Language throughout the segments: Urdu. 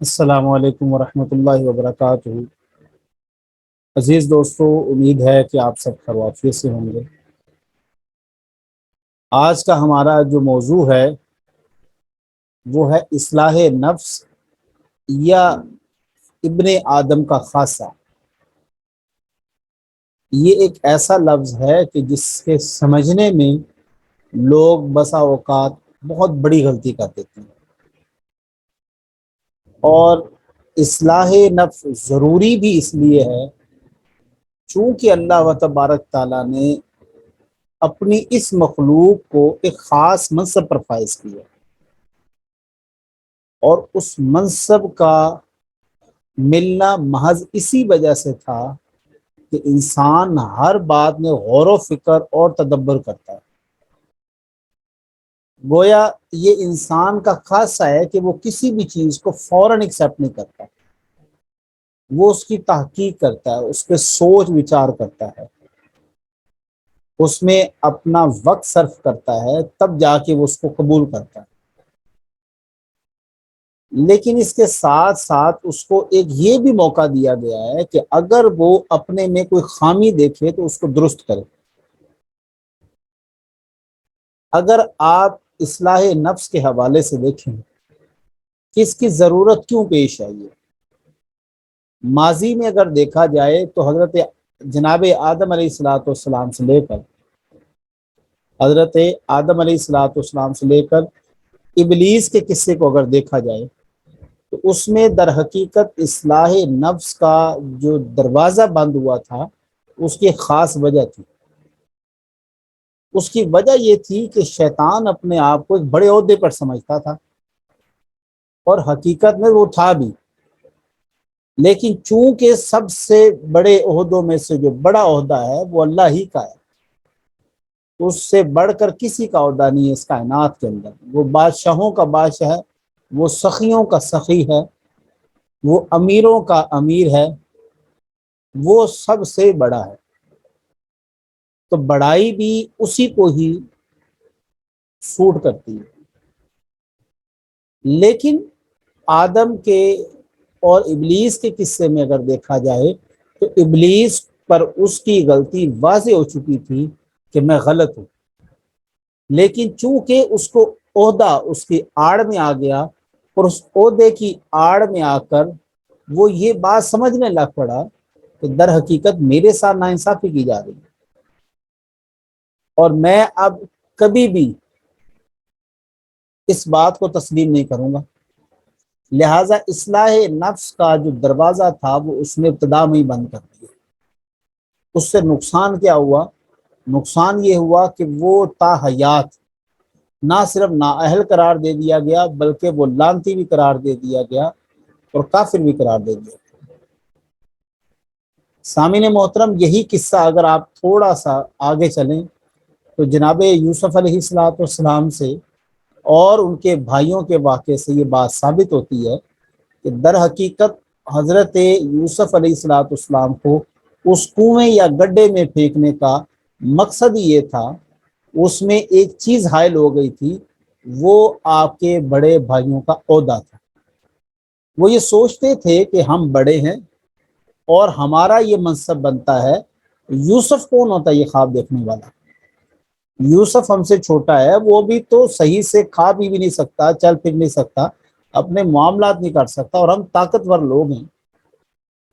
السلام علیکم ورحمۃ اللہ وبرکاتہ۔ عزیز دوستو، امید ہے کہ آپ سب خیر و عافیت سے ہوں گے۔ آج کا ہمارا جو موضوع ہے وہ ہے اصلاح نفس یا ابن آدم کا خاصہ۔ یہ ایک ایسا لفظ ہے کہ جس کے سمجھنے میں لوگ بسا اوقات بہت بڑی غلطی کر دیتے ہیں، اور اصلاح نفس ضروری بھی اس لیے ہے چونکہ اللہ و تبارک تعالیٰ نے اپنی اس مخلوق کو ایک خاص منصب پر فائز کیا، اور اس منصب کا ملنا محض اسی وجہ سے تھا کہ انسان ہر بات میں غور و فکر اور تدبر کرتا ہے۔ گویا یہ انسان کا خاصہ ہے کہ وہ کسی بھی چیز کو فوراً ایکسیپٹ نہیں کرتا، وہ اس کی تحقیق کرتا ہے، اس پہ سوچ وچار کرتا ہے، اس میں اپنا وقت صرف کرتا ہے، تب جا کے وہ اس کو قبول کرتا ہے۔ لیکن اس کے ساتھ ساتھ اس کو ایک یہ بھی موقع دیا گیا ہے کہ اگر وہ اپنے میں کوئی خامی دیکھے تو اس کو درست کرے۔ اگر آپ اصلاح نفس کے حوالے سے دیکھیں کہ اس کی ضرورت کیوں پیش آئی ہے، ماضی میں اگر دیکھا جائے تو حضرت جناب آدم علیہ الصلاۃ والسلام سے لے کر حضرت آدم علیہ الصلاۃ والسلام سے لے کر ابلیس کے قصے کو اگر دیکھا جائے تو اس میں در حقیقت اصلاح نفس کا جو دروازہ بند ہوا تھا اس کی ایک خاص وجہ تھی۔ اس کی وجہ یہ تھی کہ شیطان اپنے آپ کو ایک بڑے عہدے پر سمجھتا تھا، اور حقیقت میں وہ تھا بھی، لیکن چونکہ سب سے بڑے عہدوں میں سے جو بڑا عہدہ ہے وہ اللہ ہی کا ہے، اس سے بڑھ کر کسی کا عہدہ نہیں ہے اس کائنات کے اندر۔ وہ بادشاہوں کا بادشاہ ہے، وہ سخیوں کا سخی ہے، وہ امیروں کا امیر ہے، وہ سب سے بڑا ہے۔ تو بڑائی بھی اسی کو ہی سوٹ کرتی ہے۔ لیکن آدم کے اور ابلیس کے قصے میں اگر دیکھا جائے تو ابلیس پر اس کی غلطی واضح ہو چکی تھی کہ میں غلط ہوں، لیکن چونکہ اس کو عہدہ اس کی آڑ میں آ گیا، اور اس عہدے کی آڑ میں آ کر وہ یہ بات سمجھنے لگ پڑا کہ در حقیقت میرے ساتھ ناانصافی کی جا رہی ہے، اور میں اب کبھی بھی اس بات کو تسلیم نہیں کروں گا۔ لہٰذا اصلاح نفس کا جو دروازہ تھا وہ اس نے ابتدا میں ہی بند کر دیا۔ اس سے نقصان کیا ہوا؟ نقصان یہ ہوا کہ وہ تا حیات نہ صرف نااہل قرار دے دیا گیا بلکہ وہ لعنتی بھی قرار دے دیا گیا اور کافر بھی قرار دے دیا گیا۔ سامعین محترم، یہی قصہ اگر آپ تھوڑا سا آگے چلیں تو جناب یوسف علیہ السلام سے اور ان کے بھائیوں کے واقعے سے یہ بات ثابت ہوتی ہے کہ در حقیقت حضرت یوسف علیہ السلام کو اس کنویں یا گڈھے میں پھینکنے کا مقصد یہ تھا، اس میں ایک چیز حائل ہو گئی تھی، وہ آپ کے بڑے بھائیوں کا عہدہ تھا۔ وہ یہ سوچتے تھے کہ ہم بڑے ہیں اور ہمارا یہ منصب بنتا ہے۔ یوسف کون ہوتا ہے یہ خواب دیکھنے والا؟ یوسف ہم سے چھوٹا ہے، وہ بھی تو صحیح سے کھا بھی نہیں سکتا، چل پھر نہیں سکتا، اپنے معاملات نہیں کر سکتا، اور ہم طاقتور لوگ ہیں۔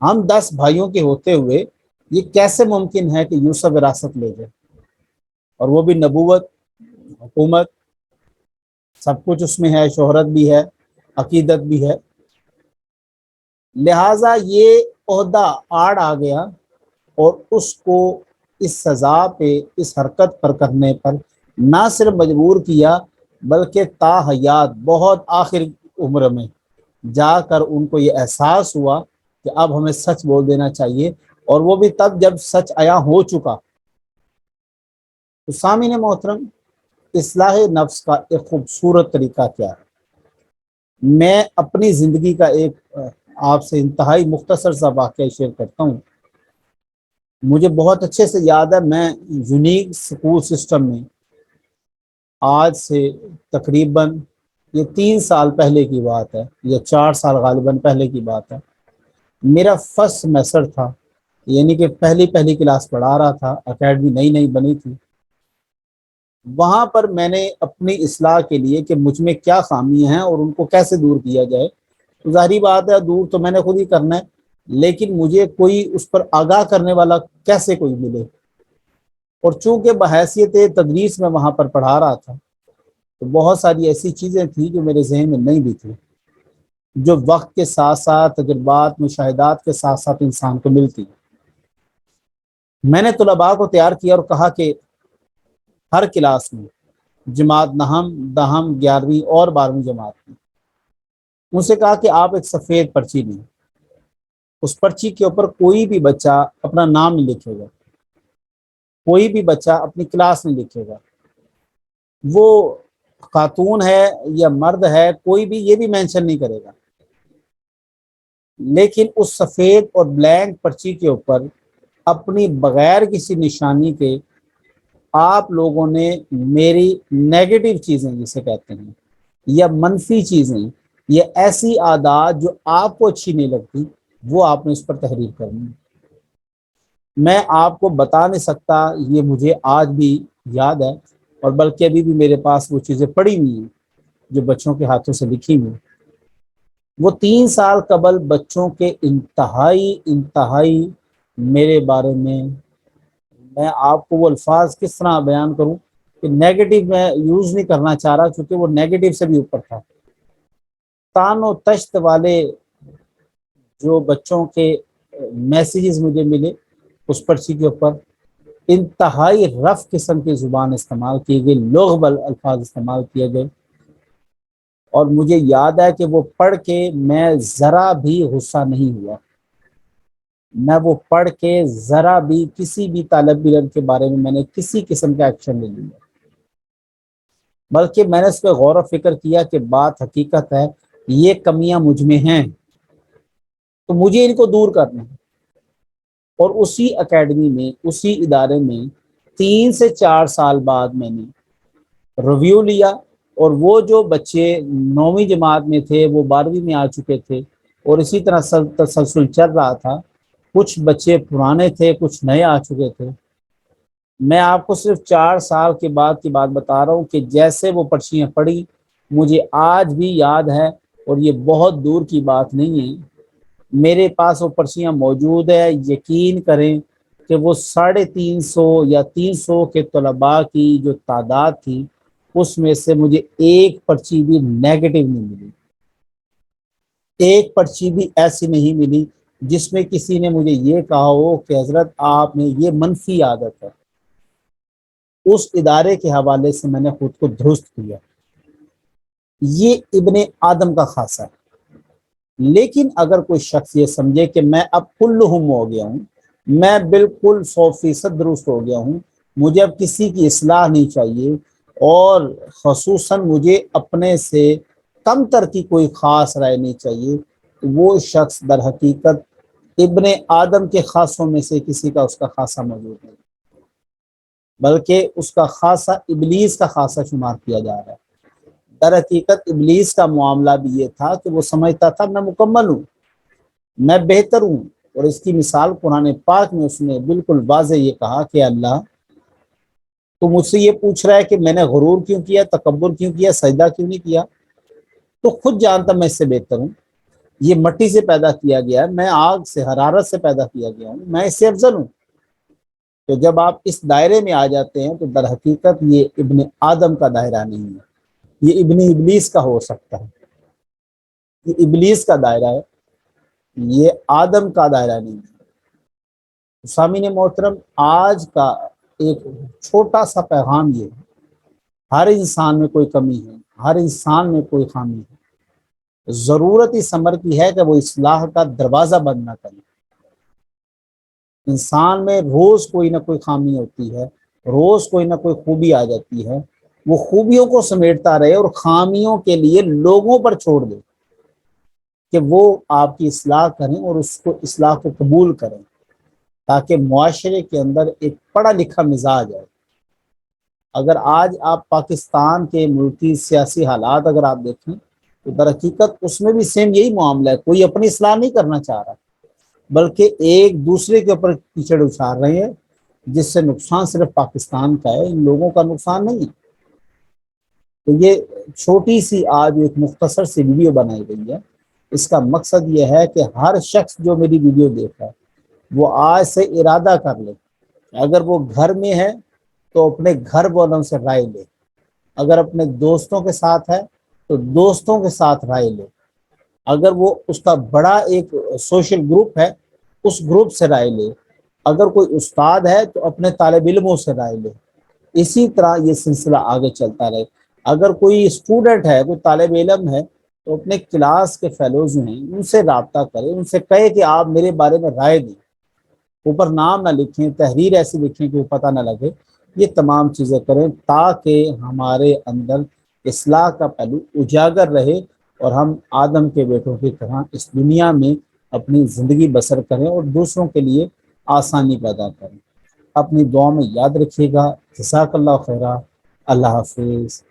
ہم 10 بھائیوں کے ہوتے ہوئے یہ کیسے ممکن ہے کہ یوسف وراثت لے جائے؟ اور وہ بھی نبوت، حکومت، سب کچھ اس میں ہے، شہرت بھی ہے، عقیدت بھی ہے۔ لہٰذا یہ عہدہ آڑ آ گیا، اور اس کو اس سزا پہ، اس حرکت پر کرنے پر نہ صرف مجبور کیا بلکہ تا حیات بہت آخر عمر میں جا کر ان کو یہ احساس ہوا کہ اب ہمیں سچ بول دینا چاہیے، اور وہ بھی تب جب سچ عیاں ہو چکا۔ تو سامعین محترم، اصلاح نفس کا ایک خوبصورت طریقہ کیا ہے؟ میں اپنی زندگی کا ایک آپ سے انتہائی مختصر سا واقعہ شیئر کرتا ہوں۔ مجھے بہت اچھے سے یاد ہے، میں یونیک اسکول سسٹم میں آج سے تقریباً یہ 3 سال پہلے کی بات ہے یا 4 سال غالباً پہلے کی بات ہے، میرا فرسٹ سیمیسٹر تھا، یعنی کہ پہلی کلاس پڑھا رہا تھا، اکیڈمی نئی نئی بنی تھی۔ وہاں پر میں نے اپنی اصلاح کے لیے کہ مجھ میں کیا خامیاں ہیں اور ان کو کیسے دور کیا جائے، تو ظاہری بات ہے دور تو میں نے خود ہی کرنا ہے، لیکن مجھے کوئی اس پر آگاہ کرنے والا کیسے کوئی ملے، اور چونکہ بحیثیت تدریس میں وہاں پر پڑھا رہا تھا تو بہت ساری ایسی چیزیں تھیں جو میرے ذہن میں نہیں بھی تھیں، جو وقت کے ساتھ ساتھ تجربات مشاہدات کے ساتھ ساتھ انسان کو ملتی۔ میں نے طلباء کو تیار کیا اور کہا کہ ہر کلاس میں جماعت نہم دہم 11ویں اور 12ویں جماعت میں ان سے کہا کہ آپ ایک سفید پرچی لیں، اس پرچی کے اوپر کوئی بھی بچہ اپنا نام نہیں لکھے گا، کوئی بھی بچہ اپنی کلاس نہیں لکھے گا، وہ خاتون ہے یا مرد ہے کوئی بھی یہ بھی مینشن نہیں کرے گا، لیکن اس سفید اور بلینک پرچی کے اوپر اپنی بغیر کسی نشانی کے آپ لوگوں نے میری نیگیٹو چیزیں جسے کہتے ہیں یا منفی چیزیں یا ایسی عادات جو آپ کو اچھی نہیں لگتی وہ آپ نے اس پر تحریر کرنی ہے۔ میں آپ کو بتا نہیں سکتا، یہ مجھے آج بھی یاد ہے، اور بلکہ ابھی بھی میرے پاس وہ چیزیں پڑی ہوئی ہیں جو بچوں کے ہاتھوں سے لکھی ہوئی ہیں۔ وہ 3 سال قبل بچوں کے انتہائی میرے بارے میں آپ کو وہ الفاظ کس طرح بیان کروں کہ نیگیٹو میں یوز نہیں کرنا چاہ رہا، چونکہ وہ نیگیٹو سے بھی اوپر تھا۔ تان و تشت والے جو بچوں کے میسیجز مجھے ملے اس پرچی کے اوپر انتہائی رف قسم کی زبان استعمال کی گئی، لغبل الفاظ استعمال کیے گئے، اور مجھے یاد ہے کہ وہ پڑھ کے میں ذرا بھی غصہ نہیں ہوا، میں وہ پڑھ کے ذرا بھی کسی بھی طالب علم کے بارے میں نے کسی قسم کا ایکشن نہیں لیا، بلکہ میں نے اس پہ غور و فکر کیا کہ بات حقیقت ہے یہ کمیاں مجھ میں ہیں تو مجھے ان کو دور کرنا ہے۔ اور اسی اکیڈمی میں اسی ادارے میں 3 سے 4 سال بعد میں نے ریویو لیا، اور وہ جو بچے 9ویں جماعت میں تھے وہ 12ویں میں آ چکے تھے، اور اسی طرح تسلسل چل رہا تھا، کچھ بچے پرانے تھے کچھ نئے آ چکے تھے۔ میں آپ کو صرف 4 سال کے بعد کی بات بتا رہا ہوں کہ جیسے وہ پرچیاں پڑھی مجھے آج بھی یاد ہے، اور یہ بہت دور کی بات نہیں ہے، میرے پاس وہ پرچیاں موجود ہے۔ یقین کریں کہ وہ 350 یا 300 کے طلباء کی جو تعداد تھی اس میں سے مجھے ایک پرچی بھی نیگیٹو نہیں ملی، ایک پرچی بھی ایسی نہیں ملی جس میں کسی نے مجھے یہ کہا ہو کہ حضرت آپ نے یہ منفی عادت ہے۔ اس ادارے کے حوالے سے میں نے خود کو درست کیا۔ یہ ابن آدم کا خاصہ ہے، لیکن اگر کوئی شخص یہ سمجھے کہ میں اب کلہم ہو گیا ہوں، میں بالکل 100% درست ہو گیا ہوں، مجھے اب کسی کی اصلاح نہیں چاہیے، اور خصوصاً مجھے اپنے سے کم تر کی کوئی خاص رائے نہیں چاہیے، وہ شخص در حقیقت ابن آدم کے خاصوں میں سے کسی کا اس کا خاصہ موجود نہیں، بلکہ اس کا خاصہ ابلیس کا خاصہ شمار کیا جا رہا ہے۔ در حقیقت ابلیس کا معاملہ بھی یہ تھا کہ وہ سمجھتا تھا میں مکمل ہوں، میں بہتر ہوں، اور اس کی مثال قرآن پاک میں اس نے بالکل واضح یہ کہا کہ اللہ تو مجھ سے یہ پوچھ رہا ہے کہ میں نے غرور کیوں کیا، تکبر کیوں کیا، سجدہ کیوں نہیں کیا، تو خود جانتا میں اس سے بہتر ہوں، یہ مٹی سے پیدا کیا گیا ہے، میں آگ سے حرارت سے پیدا کیا گیا ہوں، میں اس سے افضل ہوں۔ تو جب آپ اس دائرے میں آ جاتے ہیں تو در حقیقت یہ ابن آدم کا دائرہ نہیں ہے، یہ ابن ابلیس کا ہو سکتا ہے، یہ ابلیس کا دائرہ ہے، یہ آدم کا دائرہ نہیں ہے۔ سامعین محترم، آج کا ایک چھوٹا سا پیغام یہ ہے، ہر انسان میں کوئی کمی ہے، ہر انسان میں کوئی خامی ہے، ضرورت اس امر کی ہے کہ وہ اصلاح کا دروازہ بند نہ کرے۔ انسان میں روز کوئی نہ کوئی خامی ہوتی ہے، روز کوئی نہ کوئی خوبی آ جاتی ہے، وہ خوبیوں کو سمیٹتا رہے اور خامیوں کے لیے لوگوں پر چھوڑ دے کہ وہ آپ کی اصلاح کریں اور اس کو اصلاح کو قبول کریں، تاکہ معاشرے کے اندر ایک پڑھا لکھا مزاج آئے۔ اگر آج آپ پاکستان کے ملکی سیاسی حالات اگر آپ دیکھیں تو در حقیقت اس میں بھی سیم یہی معاملہ ہے، کوئی اپنی اصلاح نہیں کرنا چاہ رہا، بلکہ ایک دوسرے کے اوپر کیچڑ اچھال رہے ہیں، جس سے نقصان صرف پاکستان کا ہے، ان لوگوں کا نقصان نہیں ہے۔ تو یہ چھوٹی سی آج ایک مختصر سی ویڈیو بنائی گئی ہے، اس کا مقصد یہ ہے کہ ہر شخص جو میری ویڈیو دیکھ رہا ہے وہ آج سے ارادہ کر لے، اگر وہ گھر میں ہے تو اپنے گھر والوں سے رائے لے، اگر اپنے دوستوں کے ساتھ ہے تو دوستوں کے ساتھ رائے لے، اگر وہ اس کا بڑا ایک سوشل گروپ ہے اس گروپ سے رائے لے، اگر کوئی استاد ہے تو اپنے طالب علموں سے رائے لے، اسی طرح یہ سلسلہ آگے چلتا رہے۔ اگر کوئی اسٹوڈنٹ ہے، کوئی طالب علم ہے تو اپنے کلاس کے فیلوز ہیں ان سے رابطہ کرے، ان سے کہے کہ آپ میرے بارے میں رائے دیں، اوپر نام نہ لکھیں، تحریر ایسی لکھیں کہ وہ پتہ نہ لگے، یہ تمام چیزیں کریں تاکہ ہمارے اندر اصلاح کا پہلو اجاگر رہے اور ہم آدم کے بیٹوں کی طرح اس دنیا میں اپنی زندگی بسر کریں اور دوسروں کے لیے آسانی پیدا کریں۔ اپنی دعا میں یاد رکھیے گا۔ جزاک اللہ خیرہ۔ اللہ حافظ۔